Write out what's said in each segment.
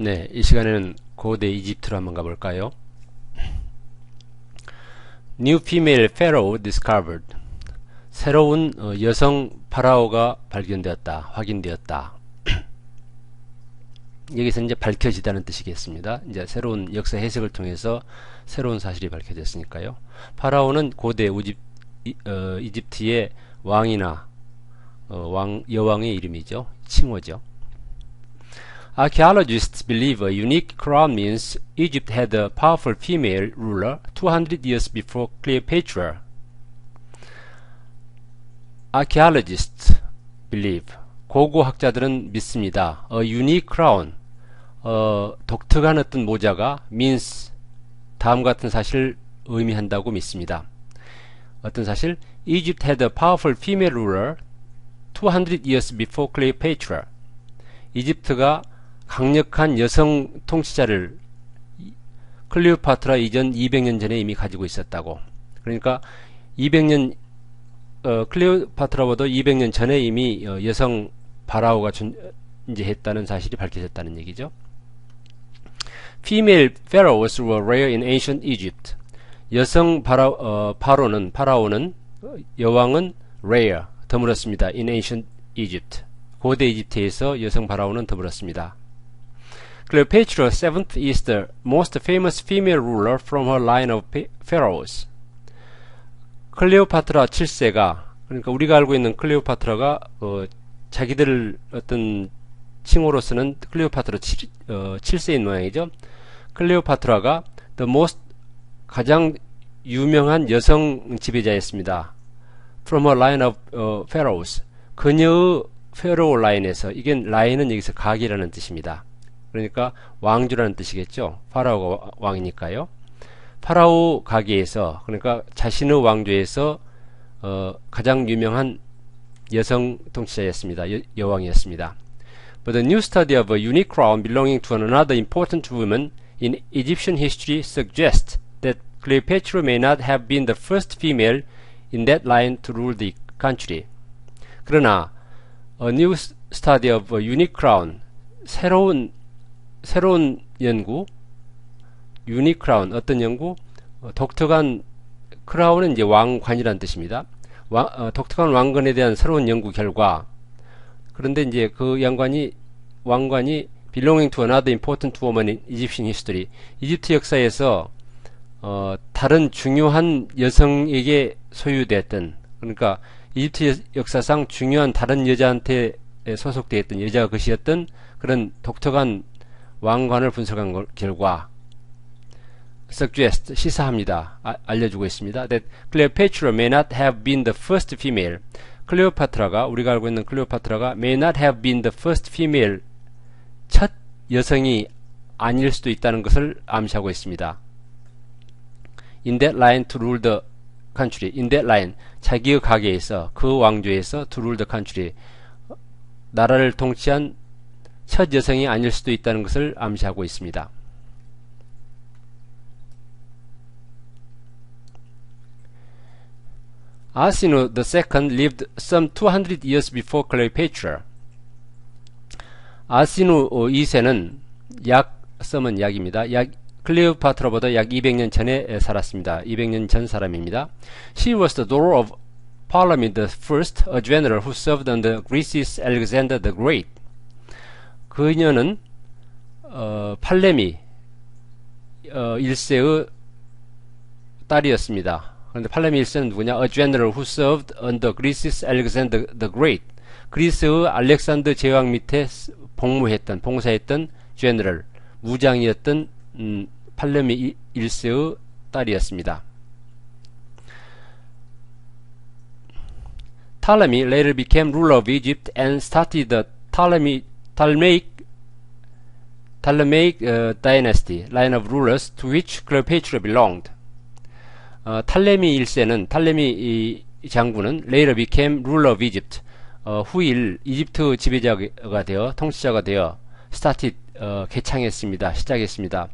네, 이 시간에는 고대 이집트로 한번 가볼까요? New female pharaoh discovered. 새로운 여성 파라오가 발견되었다, 확인되었다. 여기서 이제 밝혀지다는 뜻이겠습니다. 이제 새로운 역사 해석을 통해서 새로운 사실이 밝혀졌으니까요. 파라오는 고대 이집트의 왕이나 여왕의 이름이죠. 칭호죠. Archaeologists believe a unique crown means Egypt had a powerful female ruler 200 years before Cleopatra. Archaeologists believe. 고고학자들은 믿습니다. A unique crown. 독특한 어떤 모자가 means 다음 같은 사실을 의미한다고 믿습니다. 어떤 사실? Egypt had a powerful female ruler 200 years before Cleopatra. 이집트가 강력한 여성 통치자를 클레오파트라 이전 200년 전에 이미 가지고 있었다고. 그러니까 200년 클레오파트라보다 200년 전에 이미 여성 파라오가 존재했다는 사실이 밝혀졌다는 얘기죠. Female pharaohs were rare in ancient Egypt. 여성 파라오는 여왕은 rare 드물었습니다. In ancient Egypt. 고대 이집트에서 여성 파라오는 드물었습니다. Cleopatra VII is the most famous female ruler from her line of pharaohs. 클레오파트라 7세가, 그러니까 우리가 알고 있는 클레오파트라가 자기들 어떤 칭호로서는 클레오파트라 7세인 모양이죠. 클레오파트라가 the most 가장 유명한 여성 지배자였습니다. From her line of pharaohs. 그녀의 페로우 라인에서, 이게 라인은 여기서 각이라는 뜻입니다. 그러니까 왕조라는 뜻이겠죠. 파라오가 왕이니까요. 파라오 가계에서, 그러니까 자신의 왕조에서 가장 유명한 여성 통치자였습니다. 여왕이었습니다. But the new study of a unique crown belonging to another important woman in Egyptian history suggests that Cleopatra may not have been the first female in that line to rule the country. 그러나 A new study of a unique crown, 새로운 연구, unique crown, 어떤 연구? 독특한, 크라운은 이제 왕관이라는 뜻입니다. 독특한 왕관에 대한 새로운 연구 결과, 그런데 이제 그 왕관이 belonging to another important woman in Egyptian history, 이집트 역사에서 다른 중요한 여성에게 소유되었던, 그러니까 이집트 역사상 중요한 다른 여자한테 소속되어 있던, 여자가 것이었던 그런 독특한 왕관을 분석한 결과 suggest, 시사합니다. 알려주고 있습니다. That Cleopatra may not have been the first female. 클레오파트라가, 우리가 알고 있는 클레오파트라가 may not have been the first female, 첫 여성이 아닐 수도 있다는 것을 암시하고 있습니다. In that line to rule the country. In that line, 자기의 가계에서, 그 왕조에서 to rule the country, 나라를 통치한 첫 여성이 아닐 수도 있다는 것을 암시하고 있습니다. Arsinoe II lived some 200 years before Cleopatra. 아시누 2세는 썸은 약입니다. 클레오파트라보다 약 200년 전에 살았습니다. 200년 전 사람입니다. She was the daughter of Ptolemy I, a general who served under Greece's Alexander the Great. 그녀는 팔레미 1세의 딸이었습니다. 그런데 팔레미 1세는 누구냐? A general who served under Greece's Alexander the Great. 그리스의 알렉산더 제왕 밑에 봉사했던 general, 무장이었던 팔레미 1세의 딸이었습니다. Ptolemy later became ruler of Egypt and started the Ptolemaic dynasty, line of rulers to which Cleopatra belonged. 탈레미 1세는, 탈레미 장군은 later became ruler of Egypt, 후일 이집트 지배자가 되어, 통치자가 되어 started, 개창했습니다. 시작했습니다.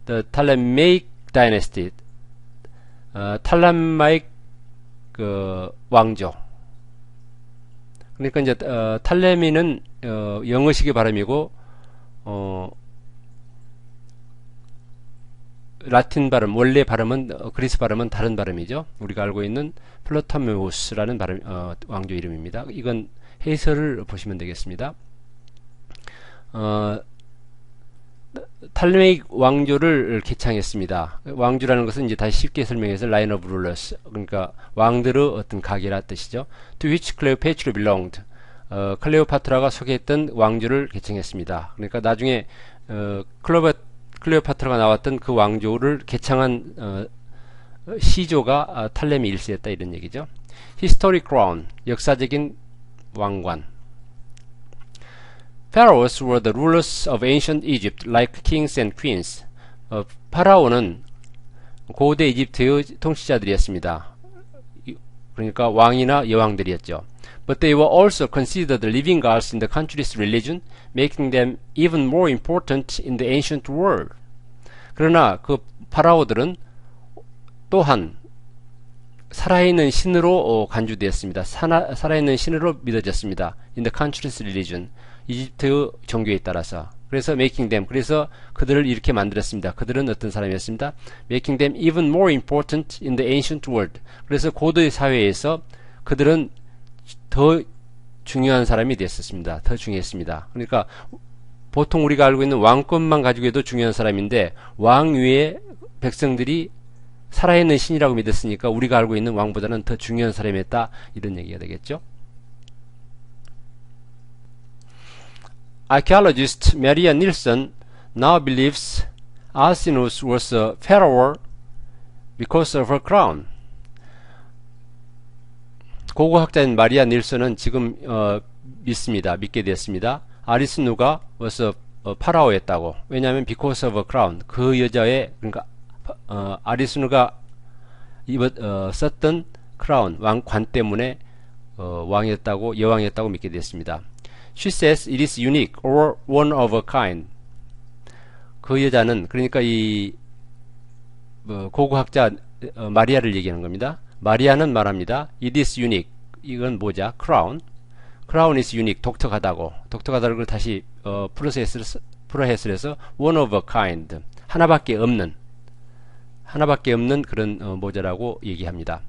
The Ptolemaic dynasty, 탈레마익 왕조. 그러니까 이제 탈레미는 영어식의 발음이고 라틴 발음, 원래 발음은 그리스 발음은 다른 발음이죠. 우리가 알고 있는 플라토메우스라는 발음, 왕조 이름입니다. 이건 해설을 보시면 되겠습니다. 탈레믹 왕조를 개창했습니다. 왕조라는 것은 이제 다시 쉽게 설명해서 라인 오브 룰러스, 그러니까 왕들의 어떤 가계라 뜻이죠. To which Cleopatra belonged. 클레오파트라가 소개했던 왕조를 개창했습니다. 그러니까 나중에 클레오파트라가 나왔던 그 왕조를 개창한 시조가 탈레미 1세였다 이런 얘기죠. Historic crown, 역사적인 왕관. Pharaohs were the rulers of ancient Egypt, like kings and queens. 파라오는 고대 이집트의 통치자들이었습니다. 그러니까 왕이나 여왕들이었죠. But they were also considered living gods in the country's religion, making them even more important in the ancient world. 그러나 그 파라오들은 또한 살아있는 신으로 간주되었습니다. 살아있는 신으로 믿어졌습니다. In the country's religion. 이집트의 종교에 따라서. 그래서 making them, 그래서 그들을 이렇게 만들었습니다. 그들은 어떤 사람이었습니다. Making them even more important in the ancient world. 그래서 고대 사회에서 그들은 더 중요한 사람이 됐었습니다. 더 중요했습니다. 그러니까 보통 우리가 알고 있는 왕권만 가지고 해도 중요한 사람인데 왕 위에 백성들이 살아있는 신이라고 믿었으니까 우리가 알고 있는 왕보다는 더 중요한 사람이었다 이런 얘기가 되겠죠. Archaeologist Maria Nilsson now believes Alcinous was a pharaoh because of her crown. 고고학자인 마리아 닐슨은 지금 믿게 되었습니다. 아리스누가 was a 파라오였다고. 왜냐하면 because of a crown, 그 여자의, 그러니까 아리스누가 썼던 크라운, 왕관 때문에 왕이었다고, 여왕이었다고 믿게 되었습니다. She says it is unique or one of a kind. 그 여자는, 그러니까 이 고고학자 마리아를 얘기하는 겁니다. 마리아는 말합니다. It is unique. 이건 뭐냐? crown. crown is unique. 독특하다고. 독특하다는 걸 다시 풀어해서 one of a kind. 하나밖에 없는 그런 모자라고 얘기합니다.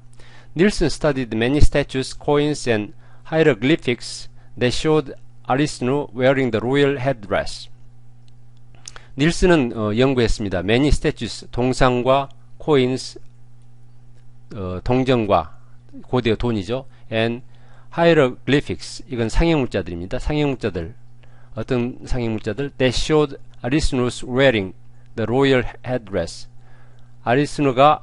Nilsson studied many statues, coins, and hieroglyphics that showed Arisnu wearing the royal headdress. 닐슨은 연구했습니다. Many statues, 동상과 coins, 동정과 고대의 돈이죠. And hieroglyphics, 이건 상형문자들입니다. 상형문자들, 어떤 상형문자들? That showed Arisnu's wearing the royal headdress. 아리스누가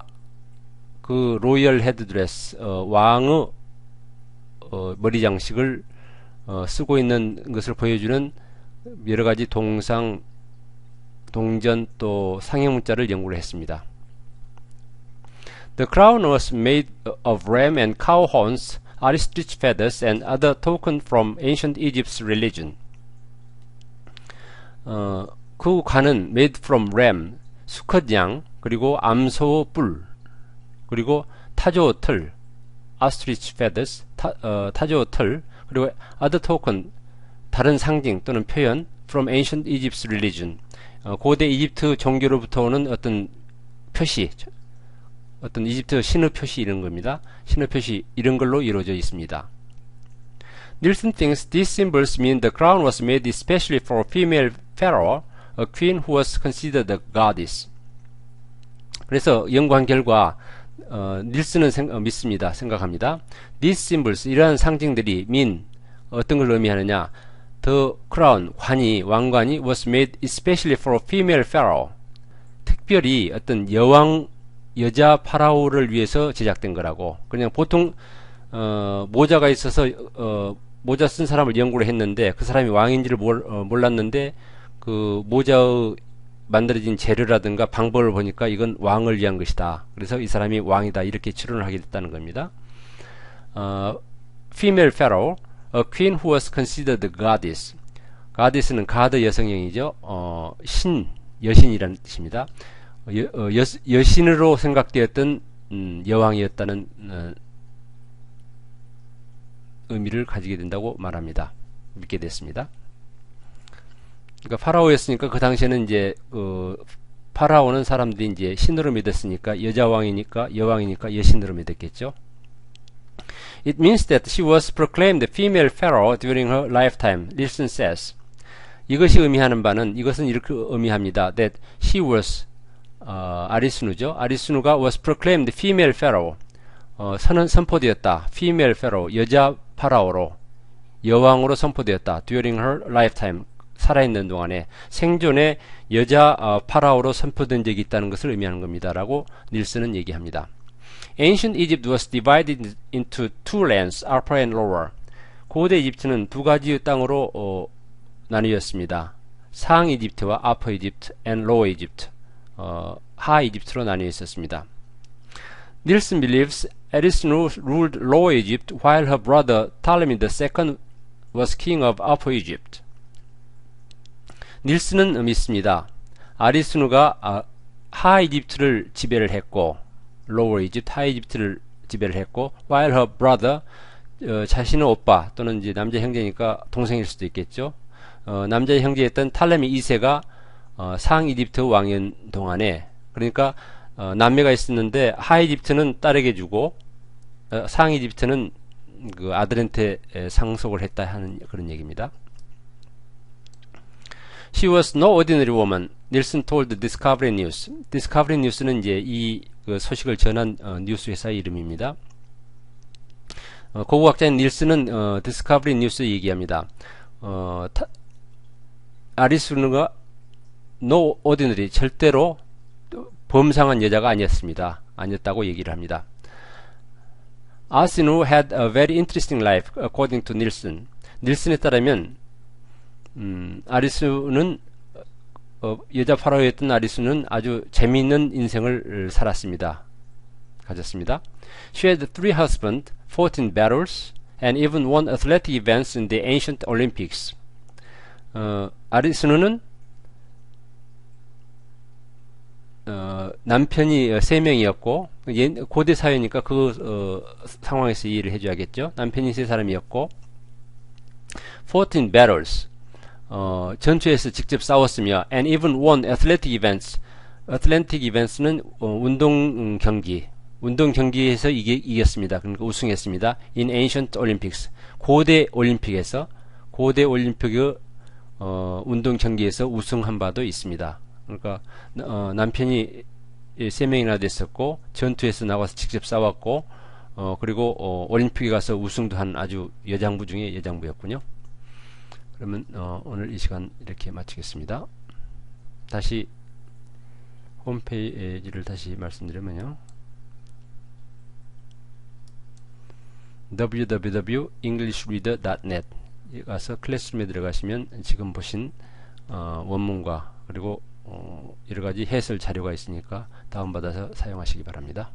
그 로열 헤드드레스, 왕의 머리 장식을 쓰고 있는 것을 보여주는 여러 가지 동상, 동전 또 상형문자를 연구를 했습니다. The crown was made of ram and cow horns, ostrich feathers, and other tokens from ancient Egypt's religion. 그 관은 made from ram, 수컷 양, 그리고 암소 뿔, 그리고 타조 털, ostrich feathers, 타조 털, 그리고 other token, 다른 상징 또는 표현, from ancient Egypt's religion, 고대 이집트 종교로부터 오는 어떤 표시, 어떤 이집트 신의 표시 이런 겁니다. 신의 표시 이런 걸로 이루어져 있습니다. Nilsson thinks these symbols mean the crown was made especially for a female pharaoh, a queen who was considered a goddess. 그래서 연구한 결과 닐슨은 믿습니다. 생각합니다. These symbols, 이러한 상징들이 mean, 어떤 걸 의미하느냐? The crown, 관이, 왕관이 was made especially for a female pharaoh. 특별히 어떤 여자 파라오를 위해서 제작된 거라고. 그냥 보통 모자가 있어서 모자 쓴 사람을 연구를 했는데 그 사람이 왕인지를 몰랐는데 그 모자의 만들어진 재료라든가 방법을 보니까 이건 왕을 위한 것이다. 그래서 이 사람이 왕이다. 이렇게 추론을 하게 됐다는 겁니다. Female pharaoh, a queen who was considered a goddess. goddess는 god 여성형이죠. 여신이라는 뜻입니다. 여신으로 생각되었던 여왕이었다는 의미를 가지게 된다고 말합니다. 믿게 됐습니다. 그러니까 파라오였으니까 그 당시에는 이제 파라오는 사람들이 이제 신으로 믿었으니까 여자왕이니까 여왕이니까 여신으로 믿었겠죠. It means that she was proclaimed the female pharaoh during her lifetime. Nielsen says. 이것이 의미하는 바는 이것은 이렇게 의미합니다. That she was 아리스누죠. 아리스누가 was proclaimed the female pharaoh. 선포되었다. female pharaoh 여자 파라오로 여왕으로 선포되었다. during her lifetime 살아있는 동안에 생존에 여자 파라오로 선포된 적이 있다는 것을 의미하는 겁니다. 라고 닐슨은 얘기합니다. Ancient Egypt was divided into two lands, Upper and Lower. 고대 이집트는 두 가지의 땅으로 나뉘었습니다. 상 이집트와 Upper Egypt and Lower Egypt. 하 이집트로 나뉘어 있었습니다. Nielsen believes Arisnu ruled Lower Egypt while her brother Ptolemy II was king of Upper Egypt. 닐슨은 믿습니다. 아리스누가 하 이집트를 지배를 했고 Lower Egypt, 하 이집트를 지배를 했고 while her brother 자신의 오빠 또는 이제 남자 형제니까 동생일 수도 있겠죠. 남자 형제였던 탈레미 2세가 상 이집트 왕인 동안에 그러니까 남매가 있었는데 하 이집트는 딸에게 주고 상 이집트는 그 아들한테 상속을 했다 하는 그런 얘기입니다. She was no ordinary woman. Nielsen told Discovery News. Discovery News는 이제 이 그 소식을 전한 뉴스 회사의 이름입니다. 고고학자인 닐슨은 Discovery News 얘기합니다. 아리스누가 no ordinary 절대로 범상한 여자가 아니었습니다. 아니었다고 얘기를 합니다. 아리스누 had a very interesting life, according to Nielsen. 닐슨에 따르면 아리스는 여자 파라오였던 아리스는 아주 재미있는 인생을 살았습니다. 가졌습니다. She had 3 husbands, 14 battles, and even won athletic events in the ancient Olympics. 아리스는 남편이 3명이었고 고대 사회니까 그 상황에서 이해를 해줘야겠죠. 남편이 3사람이었고 14 battles 전투에서 직접 싸웠으며 and even won athletic events. athletic events는 운동 경기에서 이겼습니다. 그러니까 우승했습니다. in ancient Olympics. 고대 올림픽의 운동 경기에서 우승한 바도 있습니다. 그러니까 남편이 3명이나 됐었고 전투에서 나가서 직접 싸웠고 그리고 올림픽에 가서 우승도 한 아주 여장부 중에 여장부였군요. 그러면 오늘 이 시간 이렇게 마치겠습니다. 다시 홈페이지를 다시 말씀드리면요. www.englishreader.net 에 가서 클래스룸에 들어가시면 지금 보신 원문과 그리고 여러가지 해설 자료가 있으니까 다운받아서 사용하시기 바랍니다.